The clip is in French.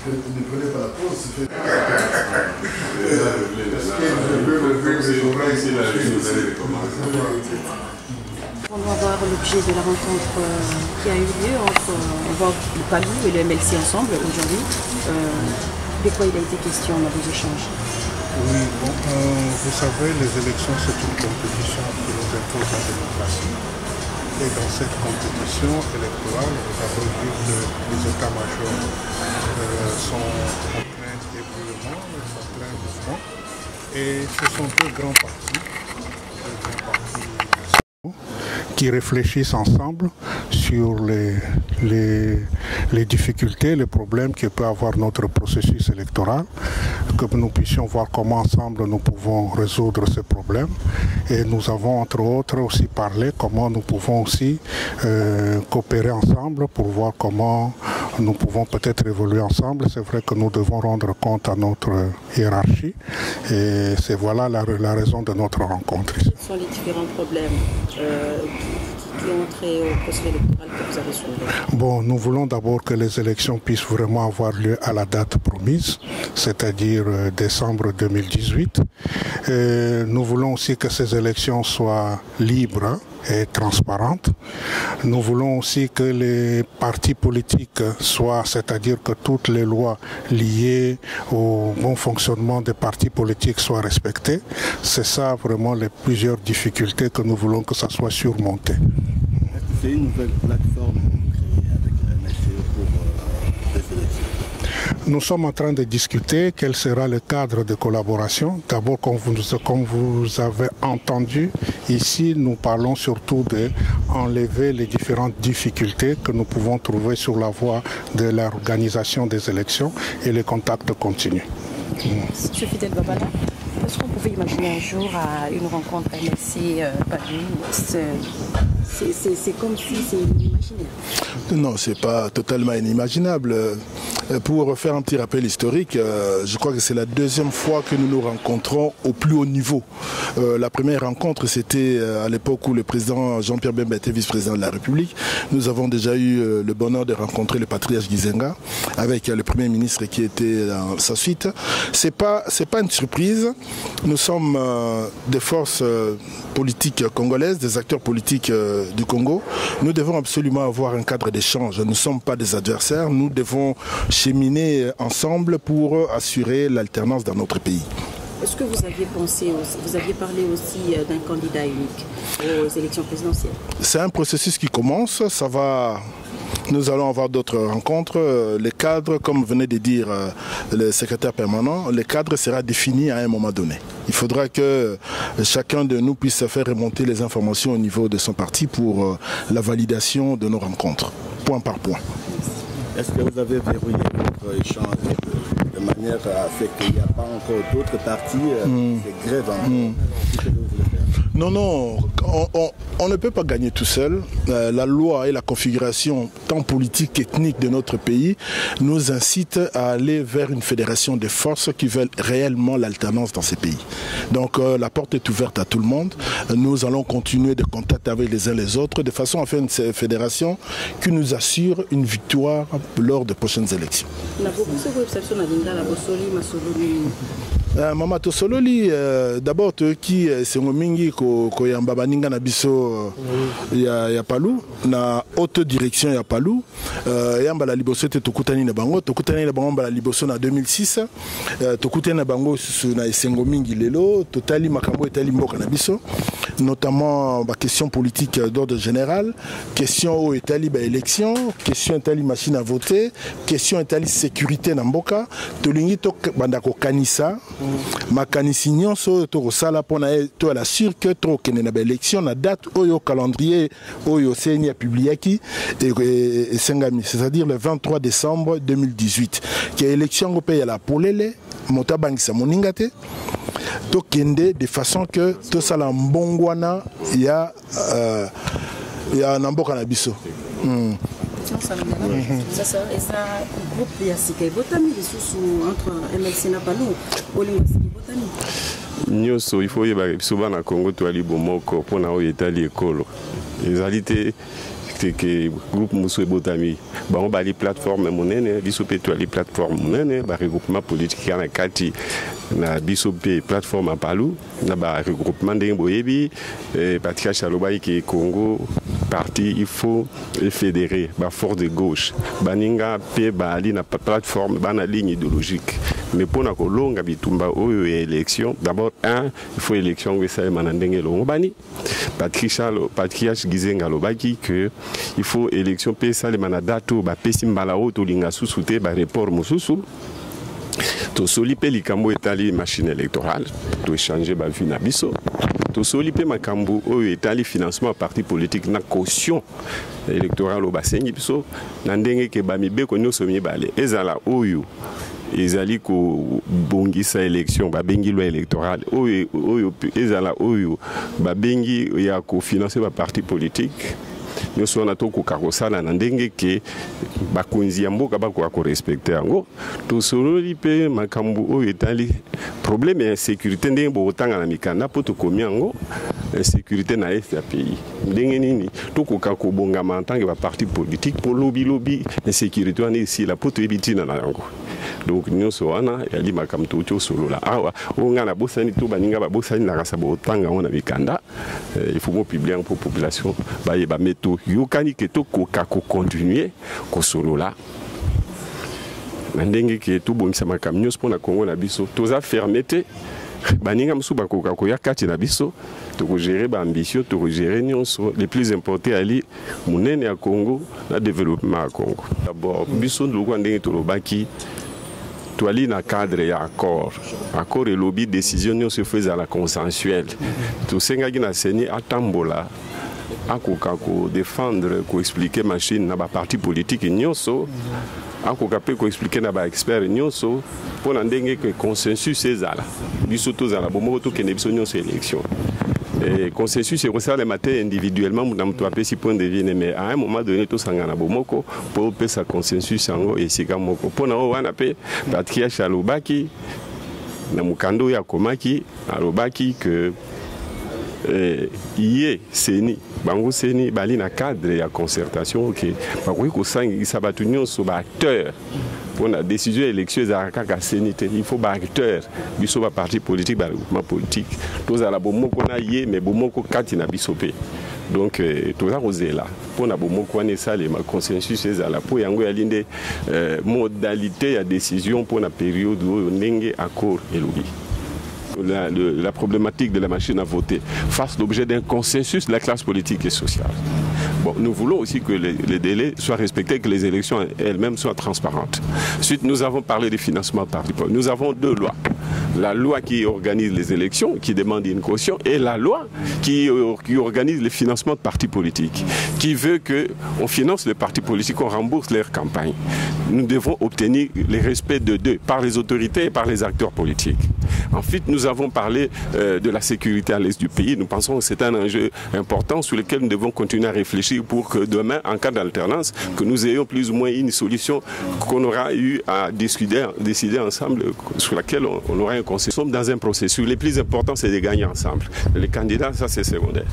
Ne prenez pas la pause, On va voir l'objet de la rencontre qui a eu lieu entre on voit le PALU et le MLC ensemble aujourd'hui. De quoi il a été question dans vos échanges? Oui, bon, vous savez, les élections, c'est une compétition qui nous impose la démocratie. Et dans cette compétition électorale, vous avez vu que les états-majors sont en plein débrouillement, ils sont plein mouvement. Et ce sont deux grands partis qui réfléchissent ensemble sur les difficultés, les problèmes que peut avoir notre processus électoral, que nous puissions voir comment ensemble nous pouvons résoudre ces problèmes. Et nous avons entre autres aussi parlé comment nous pouvons aussi coopérer ensemble pour voir comment nous pouvons peut-être évoluer ensemble. C'est vrai que nous devons rendre compte à notre hiérarchie et c'est voilà la raison de notre rencontre ici. Quels sont les différents problèmes qui ont trait au processus électoral que vous avez soulevé? Bon, nous voulons d'abord que les élections puissent vraiment avoir lieu à la date promise, c'est-à-dire décembre 2018. Et nous voulons aussi que ces élections soient libres et transparentes. Nous voulons aussi que les partis politiques soient, c'est-à-dire que toutes les lois liées au bon fonctionnement des partis politiques soient respectées. C'est ça vraiment les plusieurs difficultés que nous voulons que ça soit surmonté. C'est une nouvelle plateforme créée avec la MLC pour les élections. Nous sommes en train de discuter quel sera le cadre de collaboration. D'abord, comme vous avez entendu, ici, nous parlons surtout d'enlever les différentes difficultés que nous pouvons trouver sur la voie de l'organisation des élections et les contacts continuent. Monsieur Fidel Babala, est-ce qu'on pouvait imaginer un jour à une rencontre MLC-PALU? C'est comme si c'est inimaginable. Non, ce n'est pas totalement inimaginable. Pour faire un petit rappel historique, je crois que c'est la deuxième fois que nous nous rencontrons au plus haut niveau. La première rencontre, c'était à l'époque où le président Jean-Pierre Bemba était vice-président de la République. Nous avons déjà eu le bonheur de rencontrer le patriarche Gizenga avec le Premier ministre qui était dans sa suite. C'est pas une surprise. Nous sommes des forces politiques congolaises, des acteurs politiques du Congo. Nous devons absolument avoir un cadre d'échange. Nous ne sommes pas des adversaires. Nous devons cheminer ensemble pour assurer l'alternance dans notre pays. Est-ce que vous aviez pensé, vous aviez parlé aussi d'un candidat unique aux élections présidentielles? C'est un processus qui commence, ça va... Nous allons avoir d'autres rencontres. Les cadres, comme venait de dire le secrétaire permanent, le cadre sera défini à un moment donné. Il faudra que chacun de nous puisse faire remonter les informations au niveau de son parti pour la validation de nos rencontres, point par point. Est-ce que vous avez verrouillé votre échange de manière à ce qu'il n'y a pas encore d'autres partis qui grèvent Non, on ne peut pas gagner tout seul. La loi et la configuration tant politique qu'ethnique de notre pays nous incitent à aller vers une fédération de forces qui veulent réellement l'alternance dans ces pays. Donc la porte est ouverte à tout le monde. Nous allons continuer de contacter avec les uns les autres de façon à faire une fédération qui nous assure une victoire lors des prochaines élections. Mama Tosololi, d'abord qui c'est mingi koyamba baninga na biso ya Palu na haute direction ya Palu yamba la liboso te tokutani na bango la liboso na 2006 tokutani na bango susu na esengo mingi lelo totali makambo etali mboka na biso notamment ba question politique d'ordre général, question au etali ba élection, question etali machine à voter, question etali sécurité na mboka tolingi to banda ko kanisa makanisi nyonso to kosala pona to la sûr que to kene na ba élection na date oyo calendrier oyo seni a publiaki et sengami, c'est-à-dire le 23 décembre 2018 qui est élection au pays à la polele motabangisa moningate to kende de façon que to sala mbongwana ya namboka na biso. élections, ça c'est ça. Et ça, groupe Yassike Botami, les sous entre MLC Napalou, Olingasiki Botami. Nyoso, il faut y aller souvent à Congo, tu as les bomoko pour na Italie école. Les alités que groupe Moussou et Botami, on va les plateformes monnaie, bisopé tu as les plateformes monnaie, regroupement politique y en a kati na bisopé plateforme à Palou, na regroupement d'Emboyebi, Patrick Chalobaï qui est Congo. Parti, il faut fédérer la force de gauche. Baninga pe bali na plateforme, na ligne idéologique. Mais pour na kolonga bitumba oyo élection, d'abord il faut élection que ça manandenge lo bani. Patrick Gizenga lobaki que il faut élection pe ça le manadato ba pesi mbala oto linga susute ba report mususu. To solipe likambo etali machine électorale, to échanger ba vie na biso. To solipe makambo oyo etali financement parti politique na caution électorale au basengi biso na ndenge ke ba mibeko nyonso mibale ezala oyo ezali ko bongisa élection ba bengi loi électorale oyo ezala oyo ba bengi ya ko financer ba parti politique. Nous sommes tous les carrossales en ndenge que bakunzi ya mboka bako ko respecter yango to solo lipe makambu o etali problème ya sécurité ndenge bo tanga na mikanda poto komi yango sécurité na est ya pays ndenge nini to ko ko bonga mantange ba parti politique pour lobby insécurité on ici la poto ebitina na yango. Donc nous sommes ya li makambu to solo la awa onga na bosani to baninga ba bosani na kasa bo tanga on na mikanda il faut mo publier pour population ba yeba meto yokani ke to ko continuer ko solo la ndenge ke to bongisa makambu nyos pona Congo na biso toza fermeté baninga musu bakoka ko yakati na biso to ko gérer ba ambition to ko gérer nyonso les plus importants ali munene ya Congo na développement ya Congo. D'abord biso ndoko ndenge to lobaki to ali na cadre ya accord et lobby décision nyonso faisait à la consensuelle to senga gina seni atambola akoka ko défendre ko expliquer machine na ba parti politique nyonso akoka pe ko expliquer na ba expert nyonso pona ndenge que consensus ezala biso tozala bomo to kende biso nyonso élection et consensus c'est ça les matin individuellement na mtu apesi point de vue mais à un moment donné to sangana bomoko pour pesa consensus yango et sika moko pona o wana pe Patrick Chalobaki na mukando ya komaki alobaki que yé seni bango seni bali na cadre ya concertation que bakoki ko sangisa batu nyonso ba acteur pour la décision élection ezalaka seni te il faut ba acteur biso ba parti politique ba regroupement politique tozala bomoko na yé mais bomoko kati na biso pe donc toza kozela pona bomoko wana esalema consensus ezala po yango ya linde modalité ya décision pour la période oyo ndenge accord elobi. La problématique de la machine à voter fasse l'objet d'un consensus de la classe politique et sociale. Bon, nous voulons aussi que les délais soient respectés, que les élections elles-mêmes soient transparentes. Ensuite, nous avons parlé des financements parti politique. Nous avons deux lois. La loi qui organise les élections, qui demande une caution, et la loi qui organise le financement de partis politiques, qui veut qu'on finance les partis politiques, qu'on rembourse leurs campagnes. Nous devons obtenir le respect de deux, par les autorités et par les acteurs politiques. Ensuite, nous avons parlé de la sécurité à l'est du pays. Nous pensons que c'est un enjeu important sur lequel nous devons continuer à réfléchir pour que demain, en cas d'alternance, que nous ayons plus ou moins une solution qu'on aura eu à décider ensemble, sur laquelle on aura un consensus. Nous sommes dans un processus. Le plus important, c'est de gagner ensemble. Les candidats, ça c'est secondaire.